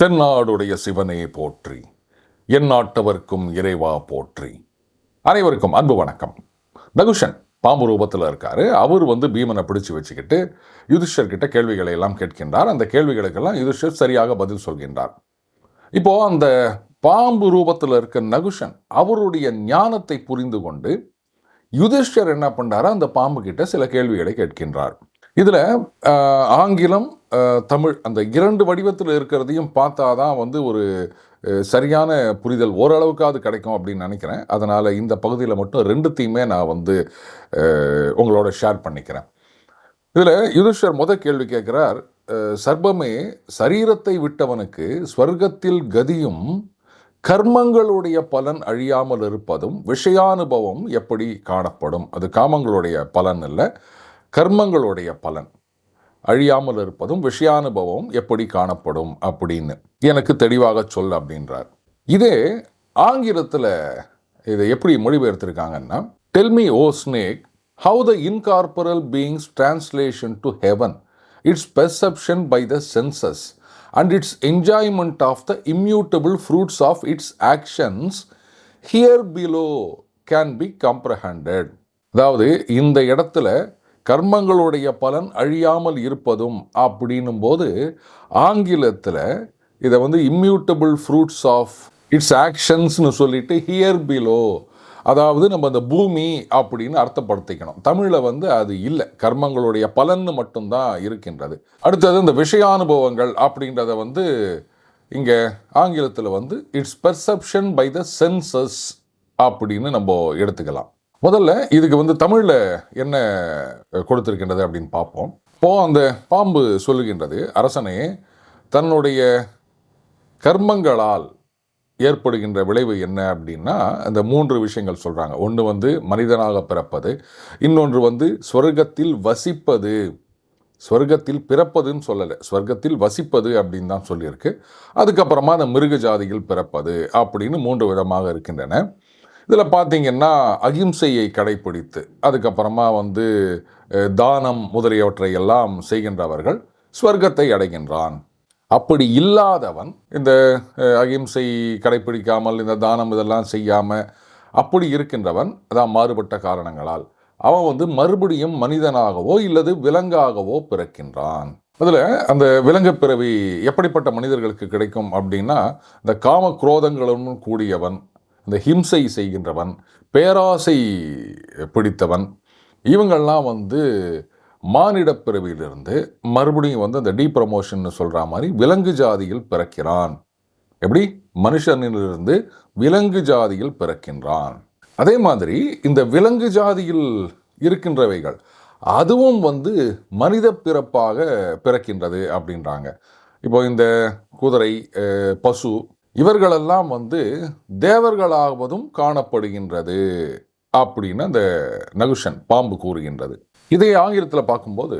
தென்னாடுடைய சிவனே போற்றி, என் நாட்டவர்க்கும் இறைவா போற்றி. அனைவருக்கும் அன்பு வணக்கம். நகுஷன் பாம்பு ரூபத்தில் இருக்காரு. அவர் பீமனை பிடிச்சு வச்சுக்கிட்டு யுதிஷ்டர் கிட்ட கேள்விகளை எல்லாம் கேட்கின்றார். அந்த கேள்விகளுக்கெல்லாம் யுதிஷ்டர் சரியாக பதில் சொல்கின்றார். இப்போ அந்த பாம்பு ரூபத்தில் இருக்க நகுஷன் அவருடைய ஞானத்தை புரிந்து கொண்டு யுதிஷ்டர் என்ன பண்றாரு, அந்த பாம்பு கிட்ட சில கேள்விகளை கேட்கின்றார். இதுல ஆங்கிலம் தமிழ் அந்த இரண்டு வடிவத்தில் இருக்கிறதையும் பார்த்தாதான் ஒரு சரியான புரிதல் ஓரளவுக்காவது கிடைக்கும் அப்படின்னு நினைக்கிறேன். அதனால இந்த பகுதியில் மட்டும் ரெண்டுத்தையுமே நான் உங்களோட ஷேர் பண்ணிக்கிறேன். இதுல யுதிஷ்டர் முதல் கேள்வி கேட்கிறார், சர்ப்பமே, சரீரத்தை விட்டவனுக்கு ஸ்வர்க்கத்தில் கதியும் கர்மங்களுடைய பலன் அழியாமல் இருப்பதும் விஷயானுபவம் எப்படி காணப்படும்? அது காமங்களுடைய பலன் இல்லை, கர்மங்களுடைய பலன் அழியாமல் இருப்பதும் விஷயானுபவம் எப்படி காணப்படும் அப்படின்னு எனக்கு தெளிவாக சொல் அப்படின்றார். இதே ஆங்கிலத்தில் இதை எப்படி மொழிபெயர்த்திருக்காங்கன்னா, tell me O snake how the incorporeal being's translation to heaven, its perception by the senses and its enjoyment of the immutable fruits of its actions here below can be comprehended. அதாவது இந்த இடத்துல கர்மங்களுடைய பலன் அழியாமல் இருப்பதும் அப்படின்னும் போது ஆங்கிலத்தில் இதை இம்மியூட்டபிள் ஃப்ரூட்ஸ் ஆஃப் இட்ஸ் ஆக்ஷன்ஸ்னு சொல்லிட்டு ஹியர் பிலோ, அதாவது நம்ம அந்த பூமி அப்படின்னு அர்த்தப்படுத்திக்கணும். தமிழில் அது இல்லை, கர்மங்களுடைய பலன்னு மட்டும்தான் இருக்கின்றது. அடுத்தது இந்த விஷயானுபவங்கள் அப்படின்றத இங்கே ஆங்கிலத்தில் it's perception by the senses அப்படின்னு நம்ம எடுத்துக்கலாம். முதல்ல இதுக்கு தமிழில் என்ன கொடுத்திருக்கின்றது அப்படின்னு பார்ப்போம். இப்போ அந்த பாம்பு சொல்லுகின்றது, அரசனே, தன்னுடைய கர்மங்களால் ஏற்படுகின்ற விளைவு என்ன அப்படின்னா அந்த மூன்று விஷயங்கள் சொல்கிறாங்க. ஒன்று மனிதனாக பிறப்பது, இன்னொன்று ஸ்வர்க்கத்தில் வசிப்பது, ஸ்வர்க்கத்தில் பிறப்பதுன்னு சொல்லலை, ஸ்வர்க்கத்தில் வசிப்பது அப்படின்னு தான் சொல்லியிருக்கு. அதுக்கப்புறமா அந்த மிருக ஜாதியில் பிறப்பது அப்படின்னு மூன்று விதமாக இருக்கின்றன. இதில் பார்த்தீங்கன்னா அகிம்சையை கடைப்பிடித்து அதுக்கப்புறமா தானம் முதலியவற்றை எல்லாம் செய்கின்றவர்கள் ஸ்வர்க்கத்தை அடைகின்றான். அப்படி இல்லாதவன் இந்த அகிம்சை கடைப்பிடிக்காமல் இந்த தானம் இதெல்லாம் செய்யாமல் அப்படி இருக்கின்றவன், அதான் மாறுபட்ட காரணங்களால் அவன் மறுபடியும் மனிதனாகவோ இல்லது விலங்காகவோ பிறக்கின்றான். அதில் அந்த விலங்கு பிறவி எப்படிப்பட்ட மனிதர்களுக்கு கிடைக்கும் அப்படின்னா, இந்த காம குரோதங்களுடன் கூடியவன், இந்த ஹிம்சை செய்கின்றவன், பேராசை பிடித்தவன், இவங்கள்லாம் மானிட பிறவியிலிருந்து மறுபடியும் அந்த டீப்ரமோஷன் சொல்கிற மாதிரி விலங்கு ஜாதியில் பிறக்கிறான். எப்படி மனுஷனிலிருந்து விலங்கு ஜாதியில் பிறக்கின்றான். அதே மாதிரி இந்த விலங்கு ஜாதியில் இருக்கின்றவைகள் அதுவும் மனித பிறப்பாக பிறக்கின்றது அப்படின்றாங்க. இப்போ இந்த குதிரை, பசு இவர்களெல்லாம் தேவர்களாவதும் காணப்படுகின்றது அப்படின்னு அந்த நகுஷன் பாம்பு கூறுகின்றது. இதை ஆங்கிலத்தில் பார்க்கும்போது,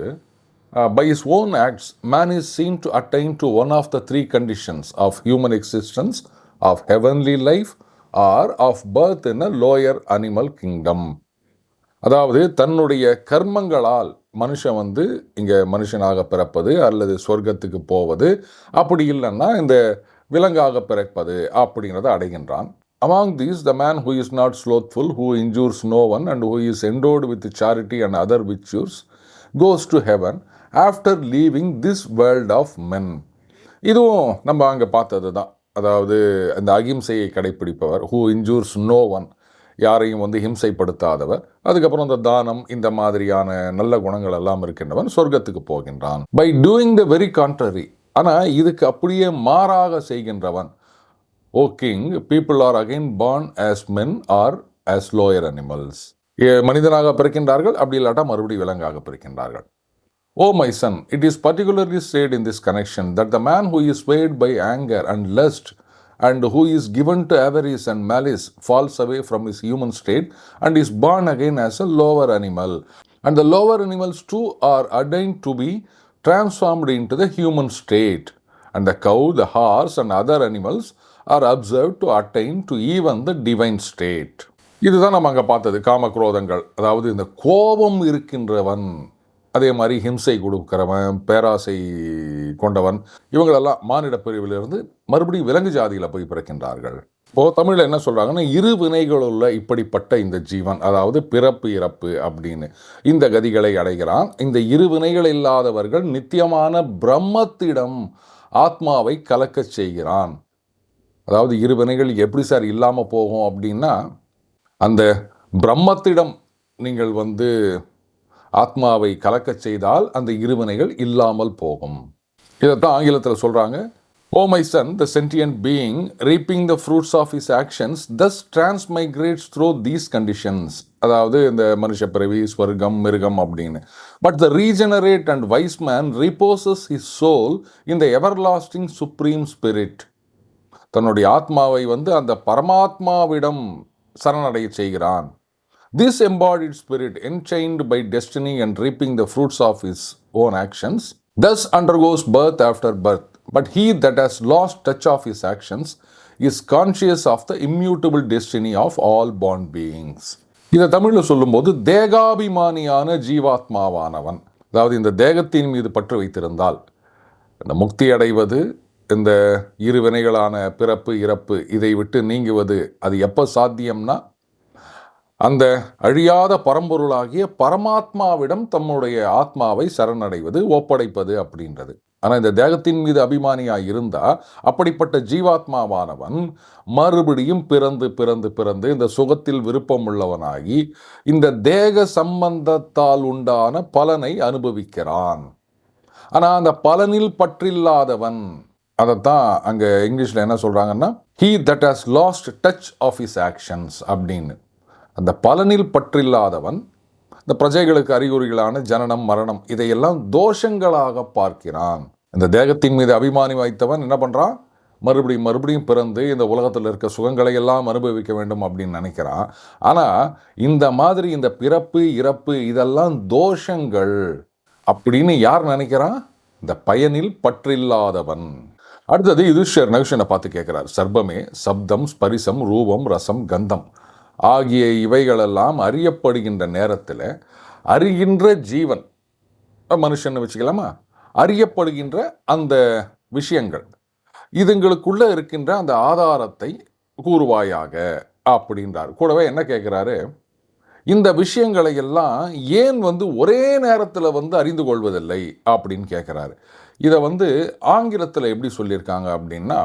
by his own acts man is seen to attain to one of the three conditions of human existence, of heavenly life or of birth in a lower animal kingdom. அதாவது தன்னுடைய கர்மங்களால் மனுஷன் இங்கே மனுஷனாக பிறப்பது அல்லது சொர்க்கத்துக்கு போவது, அப்படி இல்லைன்னா இந்த விலங்காக பிறப்பது அப்படிங்கிறத அடைகின்றான். Among these, the man who is not slothful, who injures no one and who is endowed with charity and other virtues goes to heaven after leaving this world of men. இதுவும் நம்ம அங்கே பார்த்தது தான். அதாவது அந்த அகிம்சையை கடைப்பிடிப்பவர், who injures no one, யாரையும் ஹிம்சைப்படுத்தாதவர், அதுக்கப்புறம் இந்த தானம் இந்த மாதிரியான நல்ல குணங்கள் எல்லாம் இருக்கின்றவன் சொர்க்கத்துக்கு போகின்றான். By doing the very contrary, ஆனால் இதுக்கு அப்படியே மாறாக செய்கின்றவன், ஓ king, people are again born as men or as lower animals. மனிதனாக பிறக்கின்றார்கள், அப்படி இல்லாட்டா மறுபடியும் விலங்காக பிறக்கின்றார்கள். O my son, it is particularly said in this connection that the man who is swayed by anger and lust and who is given to avarice and malice falls away from his human state and is born again as a lower animal. And the lower animals too are ordained to be transformed into the human state. And the cow, the horse and other animals are observed to attain to even the divine state. இதுதான் நம்ம அங்கே பார்த்தது காம குரோதங்கள். அதாவது இந்த கோபம் இருக்கின்றவன் அதே மாதிரி ஹிம்சை கொடுக்கிறவன், பேராசை கொண்டவன், இவங்களெல்லாம் மானிட பிரிவிலிருந்து மறுபடியும் விலங்கு ஜாதியில் போய் பிறக்கின்றார்கள். இப்போ தமிழில் என்ன சொல்கிறாங்கன்னா, இரு வினைகளுள்ள இப்படிப்பட்ட இந்த ஜீவன், அதாவது பிறப்பு இறப்பு அப்படின்னு இந்த கதிகளை அடைகிறான். இந்த இரு வினைகள் இல்லாதவர்கள் நித்தியமான பிரம்மத்திடம் ஆத்மாவை கலக்கச் செய்கிறான். அதாவது இரு வினைகள் எப்படி சார் இல்லாமல் போகும் அப்படின்னா, அந்த பிரம்மத்திடம் நீங்கள் ஆத்மாவை கலக்கச் செய்தால் அந்த இருவினைகள் இல்லாமல் போகும். இதைத்தான் ஆங்கிலத்தில் சொல்கிறாங்க, oh my son, the sentient being reaping the fruits of his actions thus transmigrates through these conditions. அதாவது இந்த மனுஷ பிறவி, ஸ்வர்க்கம், மிருகம் அப்படின்னு. But the regenerate and wise man reposes his soul in the everlasting supreme spirit. தன்னுடைய ஆத்மாவை அந்த பரமாத்மாவிடம் சரணடைய செய்கிறான். This embodied spirit, enchained by destiny and reaping the fruits of his own actions, thus undergoes birth after birth. But he that has lost touch of his actions is conscious of the immutable destiny of all born beings. இதை தமிழில் சொல்லும்போது, தேகாபிமானியான ஜீவாத்மாவானவன், அதாவது இந்த தேகத்தின் மீது பற்று வைத்திருந்தால் இந்த முக்தி அடைவது, இந்த இரு வினைகளான பிறப்பு இறப்பு இதை விட்டு நீங்குவது, அது எப்போ சாத்தியம்னா அந்த அழியாத பரம்பொருளாகிய பரமாத்மாவிடம் தம்முடைய ஆத்மாவை சரணடைவது, ஒப்படைப்பது அப்படின்றது. ஆனால் இந்த தேகத்தின் மீது அபிமானியாக இருந்தால் அப்படிப்பட்ட ஜீவாத்மாவானவன் மறுபடியும் பிறந்து பிறந்து பிறந்து இந்த சுகத்தில் விருப்பம் உள்ளவனாகி இந்த தேக சம்பந்தத்தால் உண்டான பலனை அனுபவிக்கிறான். ஆனால் அந்த பலனில் பற்றில்லாதவன், அதைத்தான் அங்கே இங்கிலீஷில் என்ன சொல்கிறாங்கன்னா, he that has lost touch of his actions அப்படின்னு. அந்த பலனில் பற்றில்லாதவன் இந்த பிரஜைகளுக்கு அறிகுறிகளான ஜனனம், மரணம் இதையெல்லாம் தோஷங்களாக பார்க்கிறான். இந்த தேகத்தின் மீது அபிமானி வைத்தவன் என்ன பண்ணுறான், மறுபடியும் மறுபடியும் பிறந்து இந்த உலகத்தில் இருக்க சுகங்களை எல்லாம் அனுபவிக்க வேண்டும் அப்படின்னு நினைக்கிறான். ஆனால் இந்த மாதிரி இந்த பிறப்பு இறப்பு இதெல்லாம் தோஷங்கள் அப்படின்னு யார் நினைக்கிறான், இந்த பயனில் பற்றில்லாதவன். அடுத்தது யுதிஷ்டர் நகுஷனை பார்த்து கேட்குறார், சர்பமே, சப்தம், ஸ்பரிசம், ரூபம், ரசம், கந்தம் ஆகிய இவைகளெல்லாம் அறியப்படுகின்ற நேரத்தில் அறிகின்ற ஜீவன், மனுஷன் வச்சுக்கலாமா, அறியப்படுகின்ற அந்த விஷயங்கள் இதுங்களுக்குள்ள இருக்கின்ற அந்த ஆதாரத்தை கூறுவாயாக அப்படின்றார். கூடவே என்ன கேட்குறாரு, இந்த விஷயங்களை எல்லாம் ஏன் ஒரே நேரத்தில் அறிந்து கொள்வதில்லை அப்படின்னு கேட்குறாரு. இதை ஆங்கிலத்தில் எப்படி சொல்லியிருக்காங்க அப்படின்னா,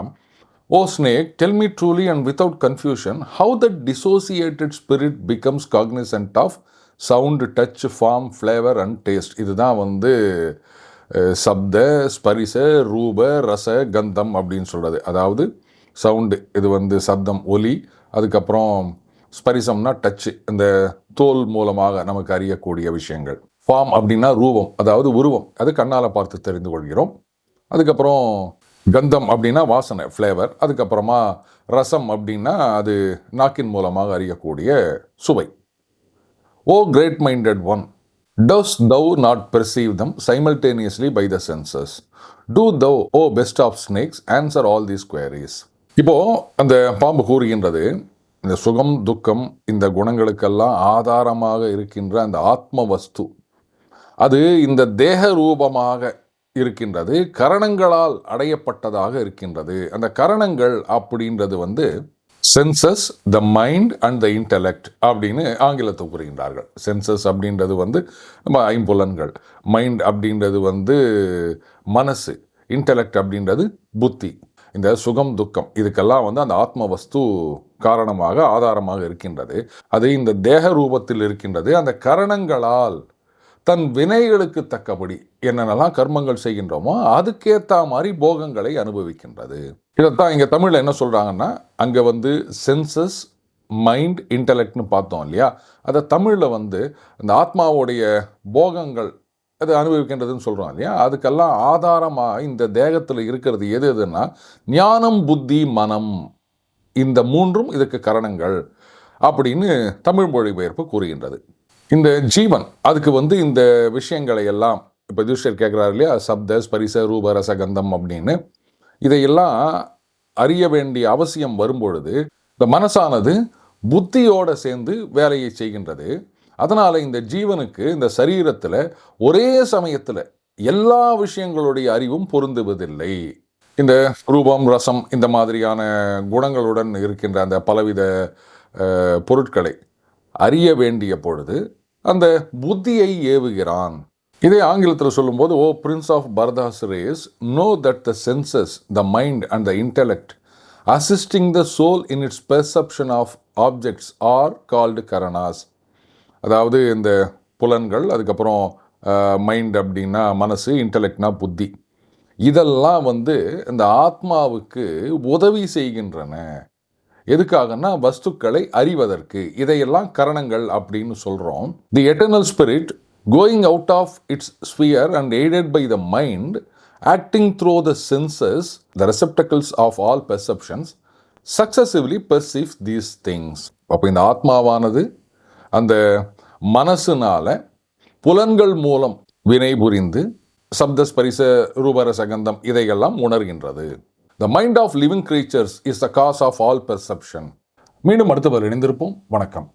O snake, tell me truly and without confusion how the dissociated spirit becomes cognizant of sound, touch, form, flavor and taste. இதுதான் சப்த, ஸ்பரிச, ரூப, ரச, கந்தம் அப்படின்னு சொல்கிறது. அதாவது சவுண்டு, இது சப்தம், ஒலி, அதுக்கப்புறம் ஸ்பரிசம்னா டச்சு, இந்த தோல் மூலமாக நமக்கு அறியக்கூடிய விஷயங்கள். ஃபார்ம் அப்படின்னா ரூபம், அதாவது உருவம், அது கண்ணால் பார்த்து தெரிந்து கொள்கிறோம். அதுக்கப்புறம் கந்தம் அப்படின்னா வாசனை, ஃப்ளேவர். அதுக்கப்புறமா ரசம் அப்படின்னா அது நாக்கின் மூலமாக அறியக்கூடிய சுவை. O great minded one, dost thou not perceive them simultaneously by the senses? Do thou, O best of snakes, answer all these queries. இப்போ அந்த பாம்பு கூறுகின்றது, இந்த சுகம் துக்கம் இந்த குணங்களுக்கெல்லாம் ஆதாரமாக இருக்கின்ற அந்த ஆத்ம வஸ்து அது இந்த தேக ரூபமாக இருக்கின்றது, கரணங்களால் அடையப்பட்டதாக இருக்கின்றது. அந்த கரணங்கள் அப்படின்றது senses, the mind and the intellect அப்படின்னு ஆங்கிலத்தை கூறுகின்றார்கள். சென்சஸ் அப்படின்றது நம்ம ஐம்புலன்கள், மைண்ட் அப்படின்றது மனசு, இன்டலெக்ட் அப்படின்றது புத்தி. இந்த சுகம் துக்கம் இதுக்கெல்லாம் அந்த ஆத்ம வஸ்து காரணமாக ஆதாரமாக இருக்கின்றது. அது இந்த தேக ரூபத்தில் இருக்கின்றது. அந்த கரணங்களால் தன் வினைகளுக்கு தக்கபடி என்னென்னலாம் கர்மங்கள் செய்கின்றோமோ அதுக்கேற்ற மாதிரி போகங்களை அனுபவிக்கின்றது. இதைத்தான் இங்கே தமிழில் என்ன சொல்கிறாங்கன்னா, அங்கே சென்சஸ், மைண்ட், இன்டலெக்ட்னு பார்த்தோம் இல்லையா, அதை தமிழில் இந்த ஆத்மாவுடைய போகங்கள் அது அனுபவிக்கின்றதுன்னு சொல்கிறோம் இல்லையா, அதுக்கெல்லாம் ஆதாரமாக இந்த தேகத்தில் இருக்கிறது எது எதுன்னா ஞானம், புத்தி, மனம், இந்த மூன்றும் இதுக்கு கரணங்கள் அப்படின்னு தமிழ் மொழிபெயர்ப்பு கூறுகின்றது. இந்த ஜீவன் அதுக்கு இந்த விஷயங்களை எல்லாம் இப்போ யுதிஷ்டர் கேட்குறாரு இல்லையா, சப்த, ஸ்பரிச, ரூப, ரச, கந்தம் அப்படின்னு இதையெல்லாம் அறிய வேண்டிய அவசியம் வரும்பொழுது இந்த மனசானது புத்தியோடு சேர்ந்து வேலையை செய்கின்றது. அதனால் இந்த ஜீவனுக்கு இந்த சரீரத்தில் ஒரே சமயத்தில் எல்லா விஷயங்களுடைய அறிவும் பொருந்துவதில்லை. இந்த ரூபம், ரசம் இந்த மாதிரியான குணங்களுடன் இருக்கின்ற அந்த பலவித பொருட்களை அறிய வேண்டிய பொழுது அந்த புத்தியை ஏவுகிறான். இதை ஆங்கிலத்தில் சொல்லும்போது, O prince of Bharatas race, know that the senses, the mind and the intellect assisting the soul in its perception of objects are called கரணாஸ். அதாவது இந்த புலன்கள், அதுக்கப்புறம் மைண்ட் அப்படின்னா மனசு, இன்டெலெக்ட்னா புத்தி, இதெல்லாம் இந்த ஆத்மாவுக்கு உதவி செய்கின்றன. எதுக்காகனா வஸ்துக்களை அறிவதற்கு. இதையெல்லாம் கரணங்கள் அப்படின்னு சொல்கிறோம். The eternal spirit going out of its sphere and aided by the mind acting through the senses, the receptacles of all perceptions successively perceive these things. அப்போ இந்த ஆத்மாவானது அந்த மனசுனால புலன்கள் மூலம் வினை புரிந்து சப்த ஸ்பரிச ரூபரசகந்தம் இதையெல்லாம் உணர்கின்றது. The mind of living creatures is the cause of all perception. மீண்டும் அடுத்தவர் இணைந்திருப்போம். வணக்கம்.